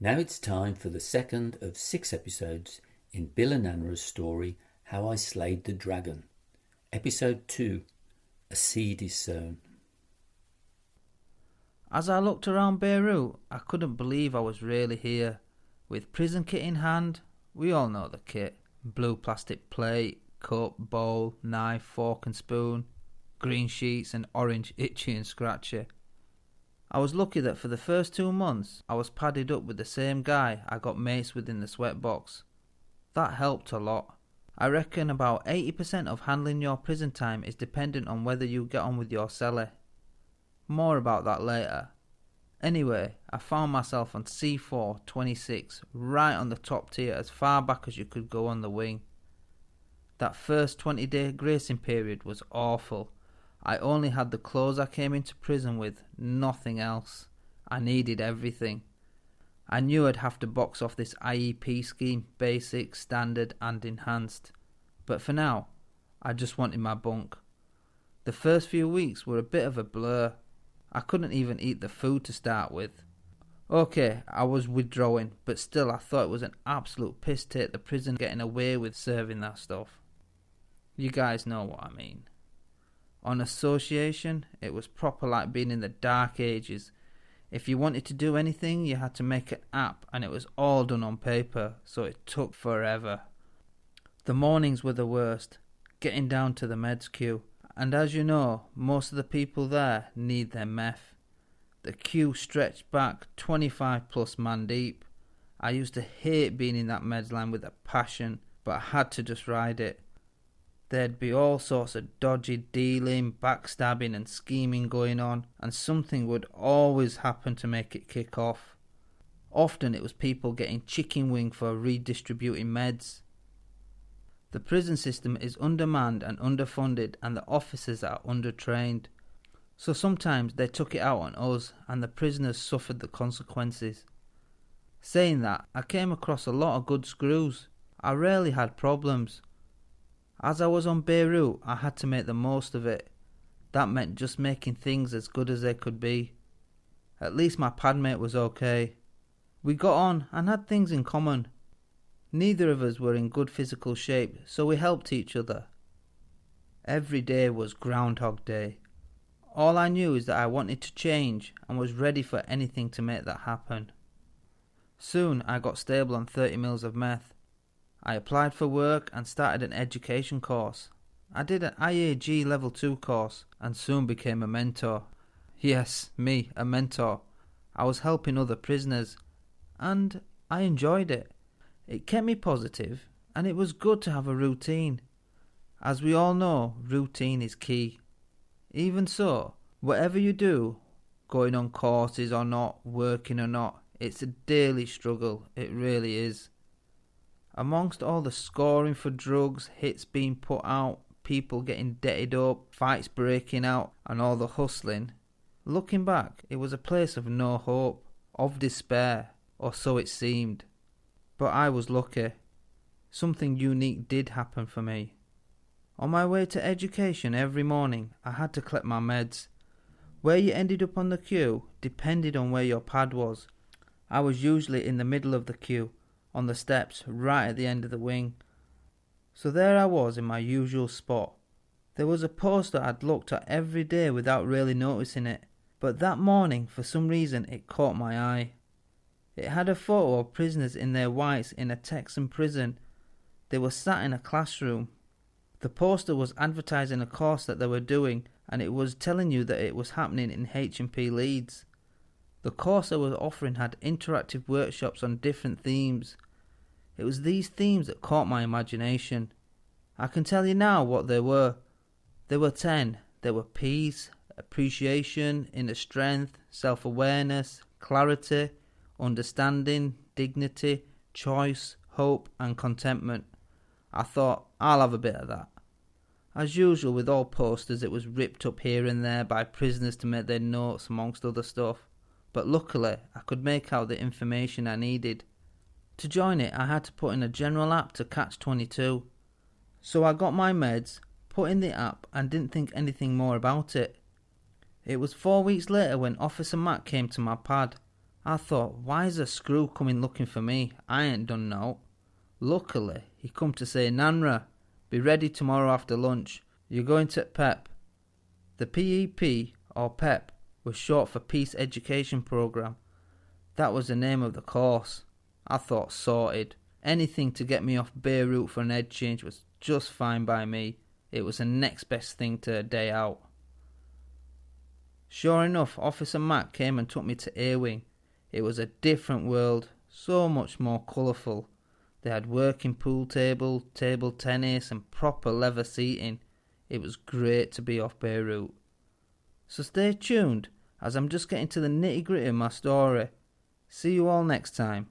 Now it's time for the second of 6 episodes in Bill and Anra's story, How I Slayed the Dragon. Episode 2, A Seed is Sown. As I looked around Beirut, I couldn't believe I was really here. With prison kit in hand, we all know the kit. Blue plastic plate, cup, bowl, knife, fork and spoon, green sheets and orange itchy and scratchy. I was lucky that for the first 2 months I was padded up with the same guy I got maced with in the sweatbox. That helped a lot. I reckon about 80% of handling your prison time is dependent on whether you get on with your cellie. More about that later. Anyway, I found myself on C4 26, right on the top tier, as far back as you could go on the wing. That first 20-day gracing period was awful. I only had the clothes I came into prison with, nothing else. I needed everything. I knew I'd have to box off this IEP scheme, basic, standard and enhanced. But for now, I just wanted my bunk. The first few weeks were a bit of a blur. I couldn't even eat the food to start with. Okay, I was withdrawing, but still I thought it was an absolute piss take the prison getting away with serving that stuff. You guys know what I mean. On association, it was proper like being in the dark ages. If you wanted to do anything, you had to make an app, and it was all done on paper, so it took forever. The mornings were the worst, getting down to the meds queue. And as you know, most of the people there need their meth. The queue stretched back 25 plus man deep. I used to hate being in that meds line with a passion, but I had to just ride it. There'd be all sorts of dodgy dealing, backstabbing and scheming going on, and something would always happen to make it kick off. Often it was people getting chicken wing for redistributing meds. The prison system is undermanned and underfunded, and the officers are undertrained. So sometimes they took it out on us, and the prisoners suffered the consequences. Saying that, I came across a lot of good screws. I rarely had problems. As I was on Beirut, I had to make the most of it. That meant just making things as good as they could be. At least my padmate was okay. We got on and had things in common. Neither of us were in good physical shape, so we helped each other. Every day was Groundhog Day. All I knew is that I wanted to change and was ready for anything to make that happen. Soon I got stable on 30 mils of meth. I applied for work and started an education course. I did an IAG level 2 course and soon became a mentor. Yes, me, a mentor. I was helping other prisoners and I enjoyed it. It kept me positive and it was good to have a routine. As we all know, routine is key. Even so, whatever you do, going on courses or not, working or not, it's a daily struggle, it really is. Amongst all the scoring for drugs, hits being put out, people getting debted up, fights breaking out and all the hustling, looking back, it was a place of no hope, of despair, or so it seemed. But I was lucky. Something unique did happen for me. On my way to education every morning, I had to collect my meds. Where you ended up on the queue depended on where your pad was. I was usually in the middle of the queue, on the steps right at the end of the wing. So there I was in my usual spot. There was a poster I'd looked at every day without really noticing it, but that morning for some reason it caught my eye. It had a photo of prisoners in their whites in a Texan prison. They were sat in a classroom. The poster was advertising a course that they were doing, and it was telling you that it was happening in HMP Leeds. The course they were offering had interactive workshops on different themes. It was these themes that caught my imagination. I can tell you now what they were. There were 10. There were peace, appreciation, inner strength, self-awareness, clarity, understanding, dignity, choice, hope and contentment. I thought, I'll have a bit of that. As usual with all posters, it was ripped up here and there by prisoners to make their notes amongst other stuff. But luckily, I could make out the information I needed. To join it, I had to put in a general app to catch 22. So I got my meds, put in the app and didn't think anything more about it. It was 4 weeks later when Officer Matt came to my pad. I thought, why's a screw coming looking for me? I ain't done nought. Luckily, he come to say, Nanra, be ready tomorrow after lunch. You're going to PEP. The PEP, or PEP, was short for Peace Education Programme. That was the name of the course. I thought sorted. Anything to get me off Beirut for an head change was just fine by me. It was the next best thing to a day out. Sure enough, Officer Matt came and took me to A-Wing. It was a different world, so much more colourful. They had working pool table, table tennis and proper leather seating. It was great to be off Beirut. So stay tuned, as I'm just getting to the nitty-gritty of my story. See you all next time.